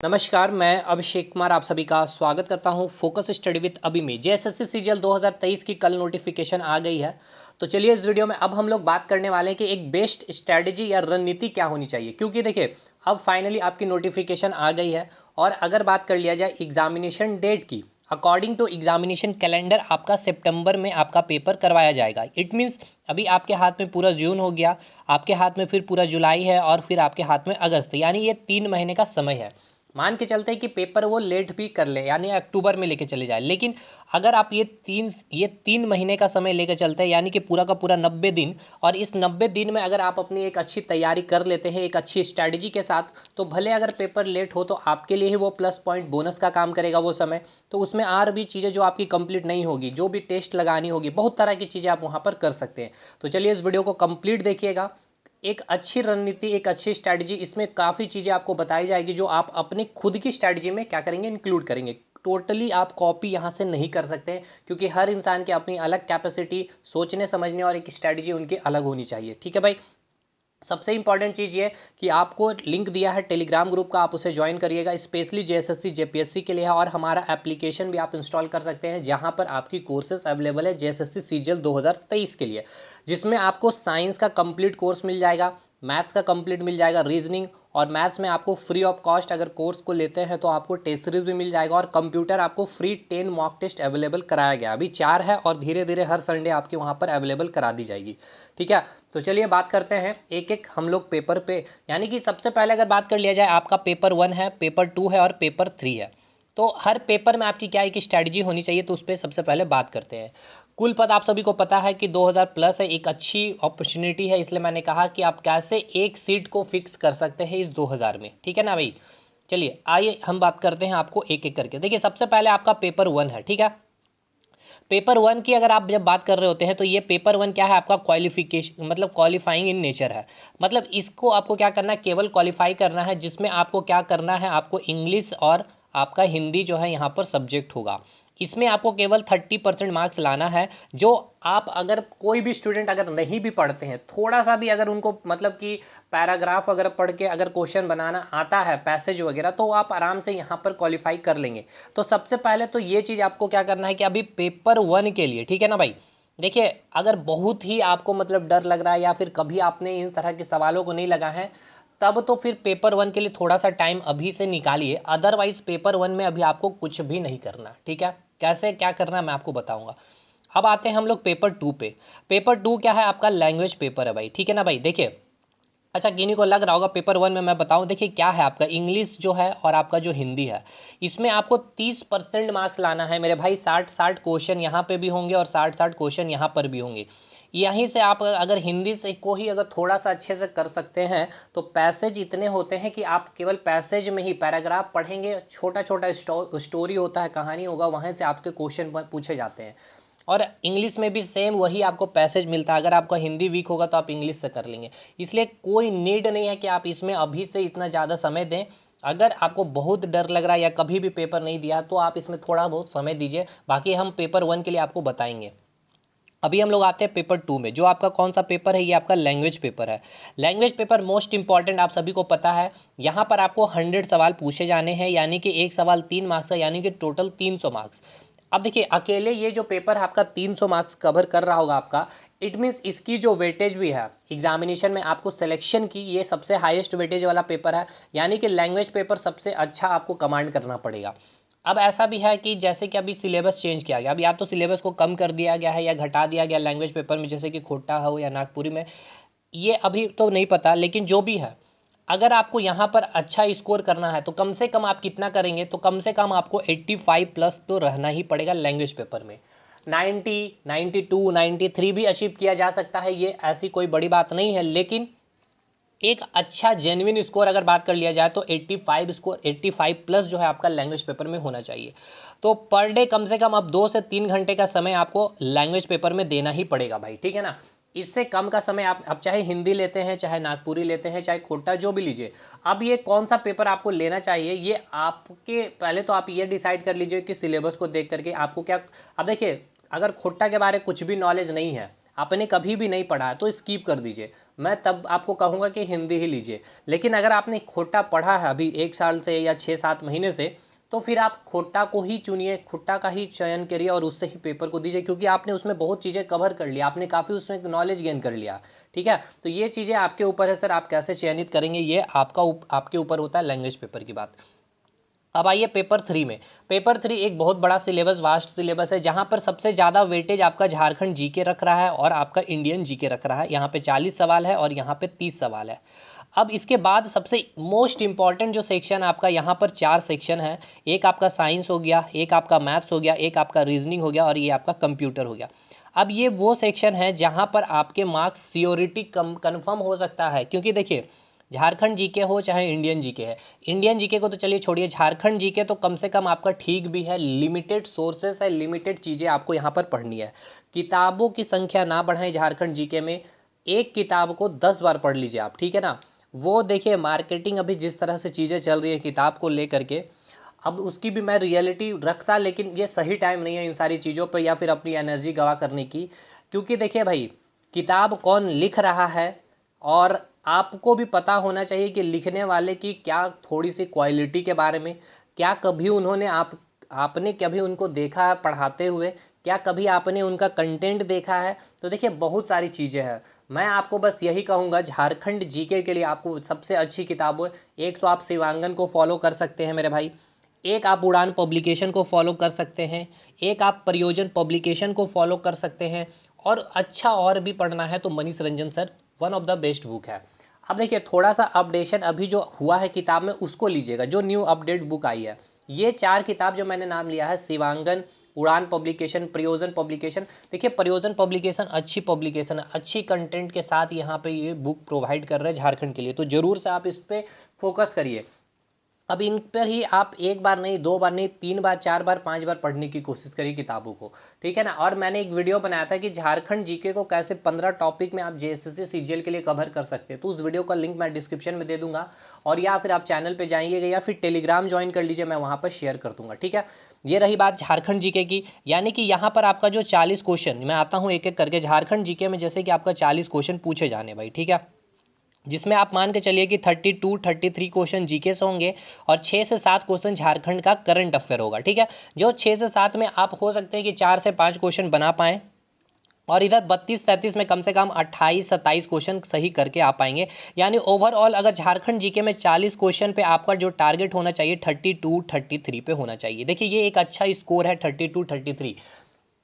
नमस्कार, मैं अभिषेक कुमार आप सभी का स्वागत करता हूं फोकस स्टडी विद अभी में। जेएसएससी सीजीएल 2023 की कल नोटिफिकेशन आ गई है। तो चलिए इस वीडियो में अब हम लोग बात करने वाले हैं कि एक बेस्ट स्ट्रेटजी या रणनीति क्या होनी चाहिए, क्योंकि देखिए अब फाइनली आपकी नोटिफिकेशन आ गई है। और अगर बात कर लिया जाए एग्जामिनेशन डेट की, अकॉर्डिंग टू एग्जामिनेशन कैलेंडर आपका सितंबर में आपका पेपर करवाया जाएगा। इट मीन्स अभी आपके हाथ में पूरा जून हो गया, आपके हाथ में फिर पूरा जुलाई है और फिर आपके हाथ में अगस्त, यानी ये 3 महीने का समय है। मान के चलते हैं कि पेपर वो लेट भी कर ले, यानी अक्टूबर में लेके चले जाए, लेकिन अगर आप ये तीन महीने का समय लेकर चलते हैं, यानी कि पूरा का पूरा 90 दिन, और इस 90 दिन में अगर आप अपनी एक अच्छी तैयारी कर लेते हैं एक अच्छी स्ट्रैटेजी के साथ, तो भले अगर पेपर लेट हो तो आपके लिए ही वो प्लस पॉइंट बोनस का काम करेगा वो समय। तो उसमें और भी चीज़ें जो आपकी कंप्लीट नहीं होगी, जो भी टेस्ट लगानी होगी, बहुत तरह की चीज़ें आप वहाँ पर कर सकते हैं। तो चलिए इस वीडियो को कंप्लीट देखिएगा। एक अच्छी रणनीति, एक अच्छी स्ट्रैटेजी, इसमें काफ़ी चीज़ें आपको बताई जाएगी जो आप अपने खुद की स्ट्रैटेजी में क्या करेंगे, इंक्लूड करेंगे। टोटली आप कॉपी यहाँ से नहीं कर सकते हैं, क्योंकि हर इंसान की अपनी अलग कैपेसिटी, सोचने समझने और एक स्ट्रैटेजी उनकी अलग होनी चाहिए। ठीक है भाई। सबसे इंपॉर्टेंट चीज़ ये कि आपको लिंक दिया है टेलीग्राम ग्रुप का, आप उसे ज्वाइन करिएगा। स्पेशली जेएसएससी जेपीएससी के लिए है, और हमारा एप्लीकेशन भी आप इंस्टॉल कर सकते हैं, जहां पर आपकी कोर्सेज अवेलेबल है जेएसएससी सीजीएल 2023 के लिए, जिसमें आपको साइंस का कंप्लीट कोर्स मिल जाएगा, मैथ्स का कंप्लीट मिल जाएगा, रीजनिंग और मैथ्स में आपको फ्री ऑफ कॉस्ट अगर कोर्स को लेते हैं तो आपको टेस्ट सीरीज भी मिल जाएगा, और कंप्यूटर आपको फ्री 10 मॉक टेस्ट अवेलेबल कराया गया। अभी 4 है और धीरे धीरे हर संडे आपके वहाँ पर अवेलेबल करा दी जाएगी। ठीक है। तो चलिए बात करते हैं एक एक हम लोग पेपर पे। यानी कि सबसे पहले अगर बात कर लिया जाए, आपका पेपर 1 है, पेपर 2 है और पेपर 3 है। तो हर पेपर में आपकी क्या एक स्ट्रैटेजी होनी चाहिए, तो उस पर सबसे पहले बात करते हैं। कुल पद आप सभी को पता है कि 2000 प्लस है, एक अच्छी अपॉर्चुनिटी है, इसलिए मैंने कहा कि आप कैसे एक सीट को फिक्स कर सकते हैं इस 2000 में। ठीक है ना भाई। चलिए आइए हम बात करते हैं आपको एक एक करके। देखिए सबसे पहले आपका पेपर 1 है। ठीक है। पेपर 1 की अगर आप जब बात कर रहे होते हैं तो ये पेपर 1 क्या है, आपका क्वालिफिकेशन मतलब क्वालिफाइंग इन नेचर है। मतलब इसको आपको क्या करना है, केवल क्वालिफाई करना है, जिसमें आपको क्या करना है, आपको इंग्लिश और आपका हिंदी जो है यहाँ पर सब्जेक्ट होगा। इसमें आपको केवल 30% मार्क्स लाना है। जो आप अगर कोई भी स्टूडेंट अगर नहीं भी पढ़ते हैं, थोड़ा सा भी अगर उनको मतलब कि पैराग्राफ अगर पढ़ के अगर क्वेश्चन बनाना आता है, पैसेज वगैरह, तो आप आराम से यहाँ पर क्वालिफाई कर लेंगे। तो सबसे पहले तो ये चीज़ आपको क्या करना है कि अभी पेपर 1 के लिए, ठीक है ना भाई, देखिए अगर बहुत ही आपको मतलब डर लग रहा है या फिर कभी आपने इन तरह के सवालों को नहीं लगा है, तब तो फिर पेपर 1 के लिए थोड़ा सा टाइम अभी से निकालिए। अदरवाइज पेपर 1 में अभी आपको कुछ भी नहीं करना। ठीक है। कैसे क्या करना है मैं आपको बताऊंगा। अब आते हैं हम लोग पेपर 2 पे। पेपर 2 क्या है, आपका लैंग्वेज पेपर है भाई। ठीक है ना भाई। देखिए अच्छा, किन्हीं को लग रहा होगा पेपर 1 में मैं बताऊं, देखिए क्या है, आपका इंग्लिश जो है और आपका जो हिंदी है, इसमें आपको 30% मार्क्स लाना है मेरे भाई। 60-60 क्वेश्चन यहाँ पे भी होंगे और 60-60 क्वेश्चन यहाँ पर भी होंगे। यहीं से आप अगर हिंदी से को ही अगर थोड़ा सा अच्छे से कर सकते हैं, तो पैसेज इतने होते हैं कि आप केवल पैसेज में ही पैराग्राफ पढ़ेंगे, छोटा छोटा स्टोरी होता है, कहानी होगा, वहाँ से आपके क्वेश्चन पूछे जाते हैं। और इंग्लिश में भी सेम वही आपको पैसेज मिलता है। अगर आपका हिंदी वीक होगा तो आप इंग्लिश से कर लेंगे। इसलिए कोई नीड नहीं है कि आप इसमें अभी से इतना ज़्यादा समय दें। अगर आपको बहुत डर लग रहा है या कभी भी पेपर नहीं दिया, तो आप इसमें थोड़ा बहुत समय दीजिए। बाकी हम पेपर 1 के लिए आपको बताएंगे। अभी हम लोग आते हैं पेपर 2 में। जो आपका कौन सा पेपर है, ये आपका लैंग्वेज पेपर है। लैंग्वेज पेपर मोस्ट इंपॉर्टेंट, आप सभी को पता है। यहाँ पर आपको 100 सवाल पूछे जाने हैं, यानी कि एक सवाल 3 मार्क्स है, यानी कि टोटल 300 मार्क्स। अब देखिए अकेले ये जो पेपर है आपका 300 मार्क्स कवर कर रहा होगा आपका। इट मीन्स इसकी जो वेटेज भी है एग्जामिनेशन में आपको सिलेक्शन की, ये सबसे हाईएस्ट वेटेज वाला पेपर है। यानी कि लैंग्वेज पेपर सबसे अच्छा आपको कमांड करना पड़ेगा। अब ऐसा भी है कि जैसे कि अभी सिलेबस चेंज किया गया, अब या तो सिलेबस को कम कर दिया गया है या घटा दिया गया लैंग्वेज पेपर में, जैसे कि खोटा हो या नागपुरी में, ये अभी तो नहीं पता, लेकिन जो भी है, अगर आपको यहाँ पर अच्छा स्कोर करना है तो कम से कम आप कितना करेंगे, तो कम से कम आपको 85 प्लस तो रहना ही पड़ेगा लैंग्वेज पेपर में। 90, 92, 93 भी अचीव किया जा सकता है, ये ऐसी कोई बड़ी बात नहीं है, लेकिन एक अच्छा जेन्युइन स्कोर अगर बात कर लिया जाए तो 85 स्कोर, 85 प्लस जो है आपका लैंग्वेज पेपर में होना चाहिए। तो पर डे कम से कम अब 2 से 3 घंटे का समय आपको लैंग्वेज पेपर में देना ही पड़ेगा भाई। ठीक है ना। इससे कम का समय आप चाहे हिंदी लेते हैं, चाहे नागपुरी लेते हैं, चाहे खोटा, जो भी लीजिए। अब ये कौन सा पेपर आपको लेना चाहिए, ये आपके पहले तो आप ये डिसाइड कर लीजिए कि सिलेबस को देख करके आपको क्या। अब देखिए अगर खोटा के बारे में कुछ भी नॉलेज नहीं है, आपने कभी भी नहीं पढ़ा है, तो स्कीप कर दीजिए। मैं तब आपको कहूँगा कि हिंदी ही लीजिए। लेकिन अगर आपने खोटा पढ़ा है अभी 1 साल से या 6-7 महीने से, तो फिर आप खोटा को ही चुनिए, खोटा का ही चयन करिए और उससे ही पेपर को दीजिए, क्योंकि आपने उसमें बहुत चीज़ें कवर कर लिया, आपने काफ़ी उसमें नॉलेज गेन कर लिया। ठीक है, तो ये चीज़ें आपके ऊपर है सर, आप कैसे चयनित करेंगे ये आपके ऊपर होता है लैंग्वेज पेपर की बात। अब आइए पेपर 3 में। पेपर 3 एक बहुत बड़ा सिलेबस, वास्ट सिलेबस है, जहां पर सबसे ज़्यादा वेटेज आपका झारखंड जीके रख रहा है और आपका इंडियन जीके रख रहा है। यहाँ पे 40 सवाल है और यहाँ पे 30 सवाल है। अब इसके बाद सबसे मोस्ट इंपॉर्टेंट जो सेक्शन आपका, यहाँ पर 4 सेक्शन है। एक आपका साइंस हो गया, एक आपका मैथ्स हो गया, एक आपका रीजनिंग हो गया और ये आपका कंप्यूटर हो गया। अब ये वो सेक्शन है जहाँ पर आपके मार्क्स सियोरिटी कन्फर्म हो सकता है, क्योंकि देखिए झारखंड जीके हो चाहे इंडियन जीके है, इंडियन जीके को तो चलिए छोड़िए, झारखंड जीके तो कम से कम आपका ठीक भी है, लिमिटेड सोर्सेस है, लिमिटेड चीज़ें आपको यहाँ पर पढ़नी है। किताबों की संख्या ना बढ़ाएं झारखंड जीके में, एक किताब को 10 बार पढ़ लीजिए आप, ठीक है ना। वो देखिए मार्केटिंग अभी जिस तरह से चीज़ें चल रही है किताब को लेकर के, अब उसकी भी मैं रियलिटी रखता, लेकिन ये सही टाइम नहीं है इन सारी चीज़ों पर या फिर अपनी एनर्जी गवा करने की। क्योंकि देखिए भाई, किताब कौन लिख रहा है और आपको भी पता होना चाहिए कि लिखने वाले की क्या थोड़ी सी क्वालिटी के बारे में, क्या कभी उन्होंने आपने कभी उनको देखा है पढ़ाते हुए, क्या कभी आपने उनका कंटेंट देखा है। तो देखिए बहुत सारी चीज़ें हैं। मैं आपको बस यही कहूँगा, झारखंड जीके के लिए आपको सबसे अच्छी किताब हो, एक तो आप शिवांगन को फॉलो कर सकते हैं मेरे भाई, एक आप उड़ान पब्लिकेशन को फॉलो कर सकते हैं, एक आप प्रयोजन पब्लिकेशन को फॉलो कर सकते हैं, और अच्छा और भी पढ़ना है तो Manish Ranjan sir one of the best book है। अब देखिए थोड़ा सा अपडेशन अभी जो हुआ है किताब में उसको लीजिएगा, जो न्यू अपडेट बुक आई है। ये 4 किताब जो मैंने नाम लिया है, शिवांगन, उड़ान पब्लिकेशन, प्रयोजन पब्लिकेशन। देखिए प्रयोजन पब्लिकेशन अच्छी पब्लिकेशन है, अच्छी कंटेंट के साथ यहाँ पे ये बुक प्रोवाइड कर रहे हैं झारखंड के लिए, तो जरूर से आप इस पर फोकस करिए। अब इन पर ही आप एक बार नहीं, 2 बार नहीं, 3 बार, 4 बार, 5 बार पढ़ने की कोशिश करिए किताबों को, ठीक है ना। और मैंने एक वीडियो बनाया था कि झारखंड जीके को कैसे 15 टॉपिक में आप जेएसएससी सीजीएल के लिए कवर कर सकते हैं, तो उस वीडियो का लिंक मैं डिस्क्रिप्शन में दे दूंगा, और या फिर आप चैनल पर जाइएगा या फिर टेलीग्राम ज्वाइन कर लीजिए, मैं वहाँ पर शेयर कर दूंगा, ठीक है। ये रही बात झारखंड जीके की, यानी कि यहाँ पर आपका जो 40 क्वेश्चन, मैं आता हूँ एक एक करके झारखंड जीके में, जैसे कि आपका 40 क्वेश्चन पूछे जाने भाई, ठीक है, जिसमें आप मान के चलिए कि 32-33 क्वेश्चन जीके से होंगे और 6 से 7 क्वेश्चन झारखंड का करंट अफेयर होगा, ठीक है। जो 6 से 7 में आप हो सकते हैं कि 4 से 5 क्वेश्चन बना पाएँ, और इधर 32-33 में कम से कम 28-27 क्वेश्चन सही करके आ पाएंगे। यानी ओवरऑल अगर झारखंड जीके में 40 क्वेश्चन पे आपका जो टारगेट होना चाहिए 32-33 पे होना चाहिए। देखिए ये एक अच्छा स्कोर है 32-33।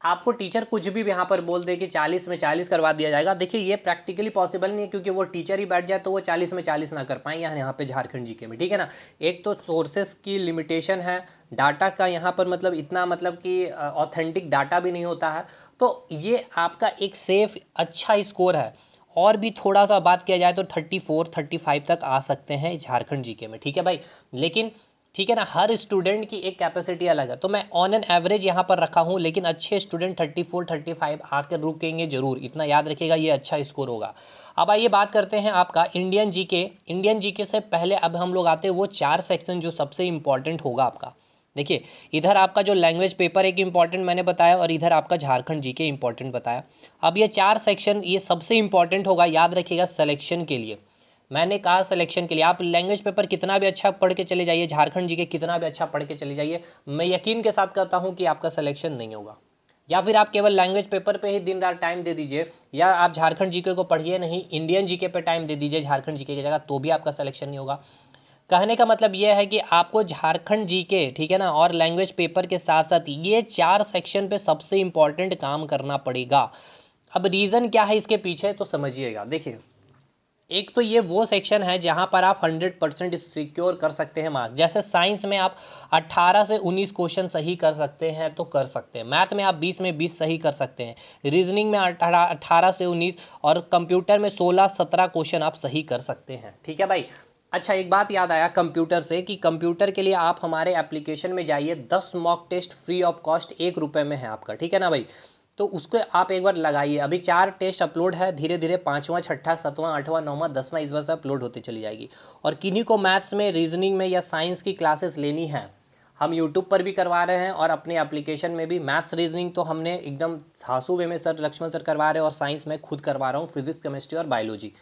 आपको टीचर कुछ भी यहाँ पर बोल दे कि 40 में 40 करवा दिया जाएगा, देखिए ये प्रैक्टिकली पॉसिबल नहीं है, क्योंकि वो टीचर ही बैठ जाए तो वो 40 में 40 ना कर पाए यहाँ पे झारखंड जीके में, ठीक है ना। एक तो सोर्सेस की लिमिटेशन है, डाटा का यहाँ पर मतलब इतना मतलब कि ऑथेंटिक डाटा भी नहीं होता है, तो ये आपका एक सेफ अच्छा स्कोर है। और भी थोड़ा सा बात किया जाए तो 34-35 तक आ सकते हैं झारखंड जीके में, ठीक है भाई। लेकिन ठीक है ना, हर स्टूडेंट की एक कैपेसिटी अलग है, तो मैं ऑन एन एवरेज यहाँ पर रखा हूँ, लेकिन अच्छे स्टूडेंट 34-35 आकर रुकेंगे जरूर, इतना याद रखिएगा, ये अच्छा स्कोर होगा। अब आइए बात करते हैं आपका इंडियन जीके। इंडियन जीके से पहले अब हम लोग आते हैं वो 4 सेक्शन जो सबसे इंपॉर्टेंट होगा आपका। देखिए इधर आपका जो लैंग्वेज पेपर एक इंपॉर्टेंट मैंने बताया, और इधर आपका झारखंड जीके इंपॉर्टेंट बताया। अब ये 4 सेक्शन ये सबसे इंपॉर्टेंट होगा, याद रखिएगा सिलेक्शन के लिए। मैंने कहा सिलेक्शन के लिए आप लैंग्वेज पेपर कितना भी अच्छा पढ़ के चले जाइए, झारखंड जीके कितना भी अच्छा पढ़ के चले जाइए, मैं यकीन के साथ कहता हूं कि आपका सिलेक्शन नहीं होगा। या फिर आप केवल लैंग्वेज पेपर पे ही दिन रात टाइम दे दीजिए, या आप झारखंड जीके को पढ़िए नहीं, इंडियन जीके पे टाइम दे दीजिए झारखंड जीके की जगह, तो भी आपका सिलेक्शन नहीं होगा। कहने का मतलब यह है कि आपको झारखंड जीके, ठीक है ना, और लैंग्वेज पेपर के साथ साथ ये 4 सेक्शन पे सबसे इंपॉर्टेंट काम करना पड़ेगा। अब रीज़न क्या है इसके पीछे तो समझिएगा। देखिए एक तो ये वो सेक्शन है जहां पर आप 100% सिक्योर कर सकते हैं मार्क्स। जैसे साइंस में आप 18 से 19 क्वेश्चन सही कर सकते हैं तो कर सकते हैं, मैथ में आप 20 में 20 सही कर सकते हैं, रीजनिंग में 18 से 19, और कंप्यूटर में 16-17 क्वेश्चन आप सही कर सकते हैं, ठीक है भाई। अच्छा एक बात याद आया कंप्यूटर से, कि कंप्यूटर के लिए आप हमारे एप्लीकेशन में जाइए, 10 mock test free of cost 1 रुपये में है आपका, ठीक है ना भाई। तो उसको आप एक बार लगाइए, अभी 4 टेस्ट अपलोड है, धीरे धीरे 5वां 6ठा 7वां 8वां 9वां 10वां इस बार से अपलोड होती चली जाएगी। और किन्हीं को मैथ्स में, रीजनिंग में या साइंस की क्लासेस लेनी है, हम यूट्यूब पर भी करवा रहे हैं और अपने एप्लीकेशन में भी। मैथ्स रीजनिंग तो हमने एकदम धांसू वे में सर लक्ष्मण सर करवा रहे हैं, और साइंस में खुद करवा रहा हूँ, फिजिक्स केमिस्ट्री और बायोलॉजी।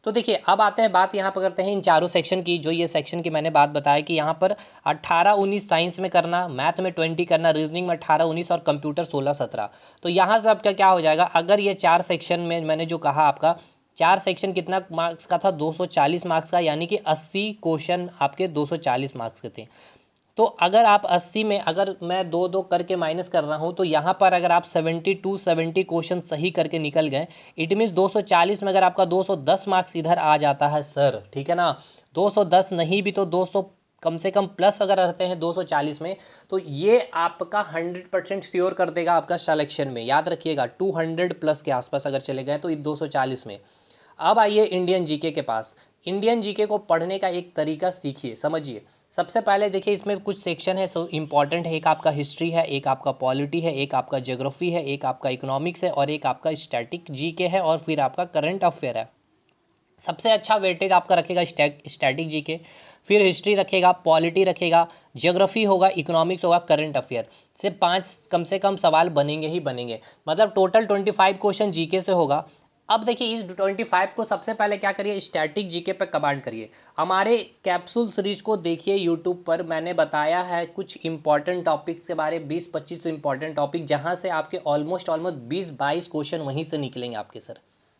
तो देखिए अब आते हैं बात यहाँ पर करते हैं इन चारों सेक्शन की, जो ये सेक्शन की मैंने बात बताया कि यहाँ पर 18-19 साइंस में करना, मैथ में 20 करना, रीजनिंग में 18-19 और कंप्यूटर 16-17। तो यहाँ से आपका क्या हो जाएगा, अगर ये 4 सेक्शन में मैंने जो कहा आपका 4 सेक्शन कितना मार्क्स का था, 240 मार्क्स का, यानी कि 80 क्वेश्चन आपके 240 मार्क्स के थे। तो अगर आप 80 में अगर मैं 2-2 करके माइनस कर रहा हूँ, तो यहाँ पर अगर आप 70 क्वेश्चन सही करके निकल गए, इट मीन्स 240 में अगर आपका 210 मार्क्स इधर आ जाता है सर, ठीक है ना, 210 नहीं भी तो 200 कम से कम प्लस अगर रहते हैं 240 में, तो ये आपका 100% श्योर कर देगा आपका सिलेक्शन में। याद रखिएगा 200 प्लस के आसपास अगर चले गए तो 240 में। अब आइए इंडियन जीके के पास। इंडियन जीके को पढ़ने का एक तरीका सीखिए, समझिए। सबसे पहले देखिए इसमें कुछ सेक्शन है सो इम्पॉर्टेंट है। एक आपका हिस्ट्री है, एक आपका पॉलिटी है, एक आपका ज्योग्राफी है, एक आपका इकोनॉमिक्स है और एक आपका स्टैटिक जीके है और फिर आपका करंट अफेयर है। सबसे अच्छा वेटेज आपका रखेगा स्टैटिक जीके, फिर हिस्ट्री रखेगा, पॉलिटी रखेगा, ज्योग्राफी होगा, इकोनॉमिक्स होगा, करंट अफेयर से 5 कम से कम सवाल बनेंगे ही बनेंगे। मतलब टोटल 25 क्वेश्चन जीके से होगा। अब देखिए इस 25 को सबसे पहले क्या करिए, स्टैटिक जीके पर कमांड करिए। हमारे कैप्सूल सीरीज को देखिए यूट्यूब पर, मैंने बताया है कुछ इंपॉर्टेंट टॉपिक्स के बारे में, 20-25 इंपॉर्टेंट टॉपिक, जहां से आपके ऑलमोस्ट 20-22 क्वेश्चन वहीं से निकलेंगे आपके सर।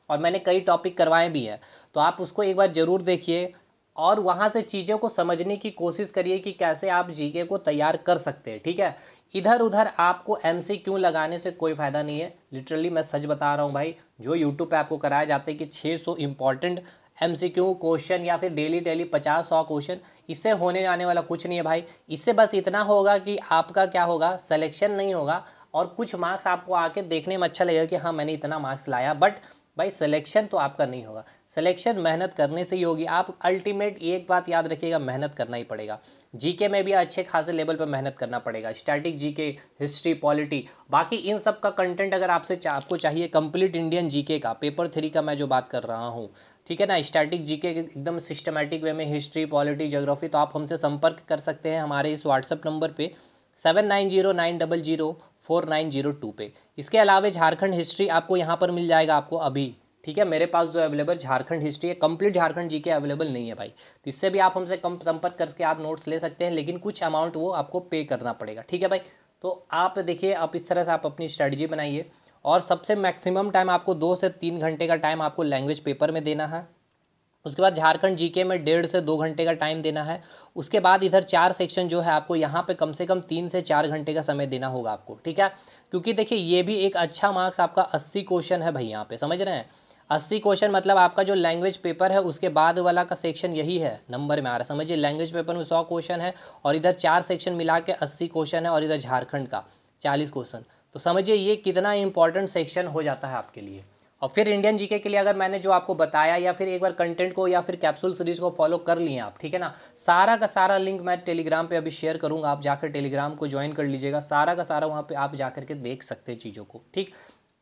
और मैंने कई टॉपिक करवाए भी हैं, तो आप उसको एक बार ज़रूर देखिए और वहाँ से चीज़ों को समझने की कोशिश करिए कि कैसे आप जीके को तैयार कर सकते हैं, ठीक है। इधर उधर आपको एमसीक्यू लगाने से कोई फ़ायदा नहीं है। लिटरली मैं सच बता रहा हूँ भाई, जो यूट्यूब पे आपको कराया जाता है कि 600 इंपॉर्टेंट एमसीक्यू क्वेश्चन या फिर डेली 50-100 क्वेश्चन, इससे होने जाने वाला कुछ नहीं है भाई। इससे बस इतना होगा कि आपका क्या होगा, सिलेक्शन नहीं होगा और कुछ मार्क्स आपको आके देखने में अच्छा लगेगा कि हाँ मैंने इतना मार्क्स लाया, बट भाई सिलेक्शन तो आपका नहीं होगा। सिलेक्शन मेहनत करने से ही होगी। आप अल्टीमेट एक बात याद रखिएगा, मेहनत करना ही पड़ेगा। जीके में भी अच्छे खासे लेवल पर मेहनत करना पड़ेगा, स्टैटिक जीके, हिस्ट्री, पॉलिटी, बाकी इन सब का कंटेंट अगर आपको चाहिए कंप्लीट इंडियन जीके का, पेपर 3 का मैं जो बात कर रहा हूँ, ठीक है ना, स्टैटिक जीके एकदम सिस्टमैटिक वे में, हिस्ट्री, पॉलिटी, ज्योग्राफी, तो आप हमसे संपर्क कर सकते हैं हमारे इस व्हाट्सअप नंबर पे 7909004902 पे। इसके अलावा झारखंड हिस्ट्री आपको यहाँ पर मिल जाएगा आपको अभी, ठीक है। मेरे पास जो अवेलेबल झारखंड हिस्ट्री है, कंप्लीट झारखंड जीके अवेलेबल नहीं है भाई, तो इससे भी आप हमसे कम संपर्क करके आप नोट्स ले सकते हैं, लेकिन कुछ अमाउंट वो आपको पे करना पड़ेगा, ठीक है भाई। तो आप देखिए, आप इस तरह से आप अपनी स्ट्रेटजी बनाइए और सबसे मैक्सिमम टाइम आपको 2 से 3 घंटे का टाइम आपको लैंग्वेज पेपर में देना है। उसके बाद झारखंड जीके में 1.5 से 2 घंटे का टाइम देना है। उसके बाद इधर 4 सेक्शन जो है आपको यहाँ पे कम से कम 3 से 4 घंटे का समय देना होगा आपको, ठीक है। क्योंकि देखिए ये भी एक अच्छा मार्क्स आपका 80 क्वेश्चन है भाई, यहाँ पे समझ रहे हैं। 80 क्वेश्चन मतलब आपका जो लैंग्वेज पेपर है उसके बाद वाला का सेक्शन यही है, नंबर में आ रहा है, समझिए। लैंग्वेज पेपर में 100 क्वेश्चन है और इधर 4 सेक्शन मिला के 80 क्वेश्चन है और इधर झारखंड का 40 क्वेश्चन, तो समझिए ये कितना इंपॉर्टेंट सेक्शन हो जाता है आपके लिए। और फिर इंडियन जीके के लिए अगर मैंने जो आपको बताया या फिर एक बार कंटेंट को या फिर कैप्सूल सीरीज को फॉलो कर लिए आप, ठीक है ना, सारा का सारा लिंक मैं टेलीग्राम पे अभी शेयर करूंगा, आप जाकर टेलीग्राम को ज्वाइन कर लीजिएगा। सारा का सारा वहाँ पे आप जाकर के देख सकते हैं चीज़ों को, ठीक।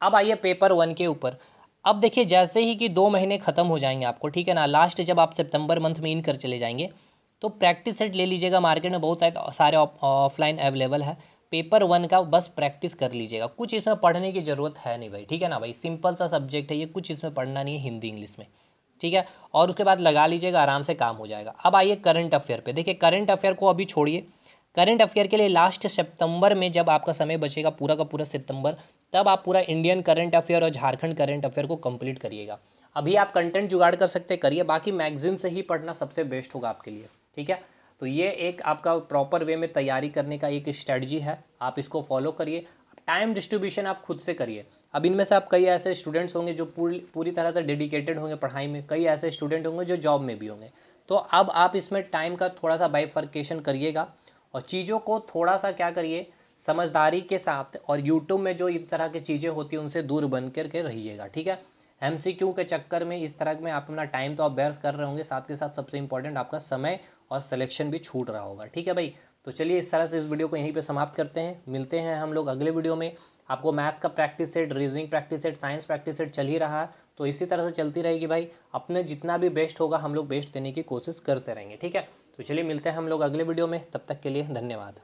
अब आइए पेपर 1 के ऊपर। अब देखिए जैसे ही कि 2 महीने खत्म हो जाएंगे आपको, ठीक है ना, लास्ट जब आप सितंबर मंथ में इन कर चले जाएंगे, तो प्रैक्टिस सेट ले लीजिएगा। मार्केट में बहुत सारे ऑफलाइन अवेलेबल है। पेपर 1 का बस प्रैक्टिस कर लीजिएगा, कुछ इसमें पढ़ने की ज़रूरत है नहीं भाई, ठीक है ना भाई। सिंपल सा सब्जेक्ट है ये, कुछ इसमें पढ़ना नहीं है, हिंदी इंग्लिश में, ठीक है। और उसके बाद लगा लीजिएगा, आराम से काम हो जाएगा। अब आइए करंट अफेयर पे। देखिए करंट अफेयर को अभी छोड़िए, करंट अफेयर के लिए लास्ट सितंबर में जब आपका समय बचेगा पूरा का पूरा सितंबर, तब आप पूरा इंडियन करंट अफेयर और झारखंड करंट अफेयर को कंप्लीट करिएगा। अभी आप कंटेंट जुगाड़ कर सकते करिए, बाकी मैगजीन से ही पढ़ना सबसे बेस्ट होगा आपके लिए, ठीक है। तो ये एक आपका प्रॉपर वे में तैयारी करने का एक स्ट्रेटजी है, आप इसको फॉलो करिए। टाइम डिस्ट्रीब्यूशन आप खुद से करिए। अब इनमें से आप कई ऐसे स्टूडेंट्स होंगे जो पूरी तरह से डेडिकेटेड होंगे पढ़ाई में, कई ऐसे स्टूडेंट होंगे जो जॉब में भी होंगे। तो अब आप इसमें टाइम का थोड़ा सा बाइफर्केशन करिएगा और चीज़ों को थोड़ा सा क्या करिए, समझदारी के साथ, और यूट्यूब में जो इस तरह की चीज़ें होती हैं उनसे दूर बन करके रहिएगा, ठीक है। एमसीक्यू के चक्कर में इस तरह में आप अपना टाइम तो आप व्यर्थ कर रहे होंगे, साथ के साथ सबसे इंपॉर्टेंट आपका समय और सिलेक्शन भी छूट रहा होगा, ठीक है भाई। तो चलिए इस तरह से इस वीडियो को यहीं पे समाप्त करते हैं, मिलते हैं हम लोग अगले वीडियो में। आपको मैथ्स का practice set, reasoning practice set, science practice set चल ही रहा है, तो इसी तरह से चलती रहेगी भाई। अपने जितना भी बेस्ट होगा हम लोग बेस्ट देने की कोशिश करते रहेंगे, ठीक है। तो चलिए मिलते हैं हम लोग अगले वीडियो में, तब तक के लिए धन्यवाद।